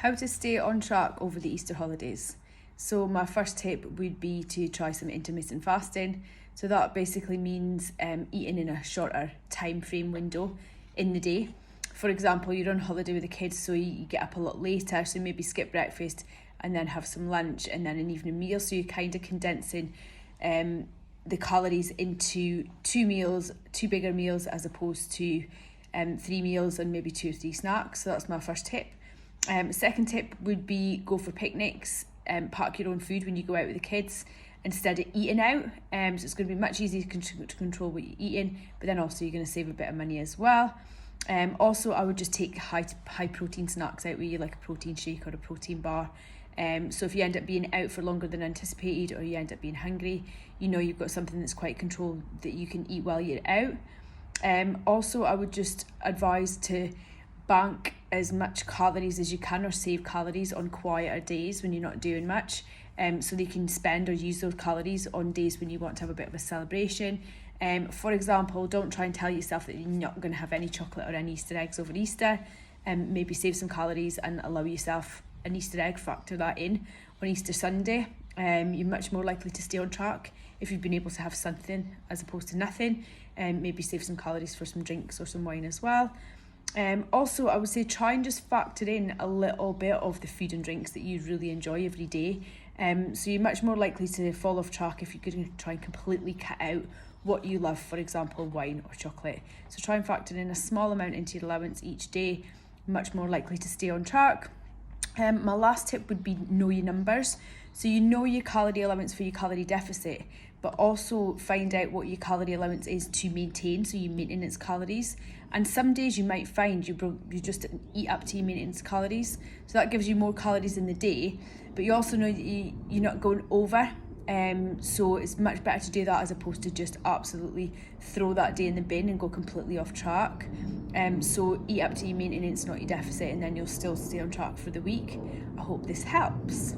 How to stay on track over the Easter holidays. So my first tip would be to try some intermittent fasting. So that basically means eating in a shorter time frame window in the day. For example, you're on holiday with the kids, so you get up a lot later, so maybe skip breakfast and then have some lunch and then an evening meal. So you're kind of condensing the calories into two bigger meals, as opposed to 3 meals and maybe 2 or 3 snacks. So that's my first tip. Second tip would be go for picnics, pack your own food when you go out with the kids instead of eating out. So it's going to be much easier to control what you're eating, but then also you're going to save a bit of money as well. Also, I would just take high protein snacks out with you, like a protein shake or a protein bar. So if you end up being out for longer than anticipated, or you end up being hungry, you know you've got something that's quite controlled that you can eat while you're out. Also, I would just advise to bank as much calories as you can, or save calories on quieter days when you're not doing much, so they can spend or use those calories on days when you want to have a bit of a celebration. For example, don't try and tell yourself that you're not going to have any chocolate or any Easter eggs over Easter. Maybe save some calories and allow yourself an Easter egg, factor that in on Easter Sunday. You're much more likely to stay on track if you've been able to have something as opposed to nothing. Maybe save some calories for some drinks or some wine as well. Also, I would say try and just factor in a little bit of the food and drinks that you really enjoy every day. So you're much more likely to fall off track if you're going to try and completely cut out what you love, for example, wine or chocolate. So try and factor in a small amount into your allowance each day, much more likely to stay on track. My last tip would be know your numbers. So you know your calorie allowance for your calorie deficit, but also find out what your calorie allowance is to maintain, so your maintenance calories. And some days you might find you just eat up to your maintenance calories, so that gives you more calories in the day, but you also know that you're not going over. So it's much better to do that as opposed to just absolutely throw that day in the bin and go completely off track. So eat up to your maintenance, not your deficit, and then you'll still stay on track for the week. I hope this helps.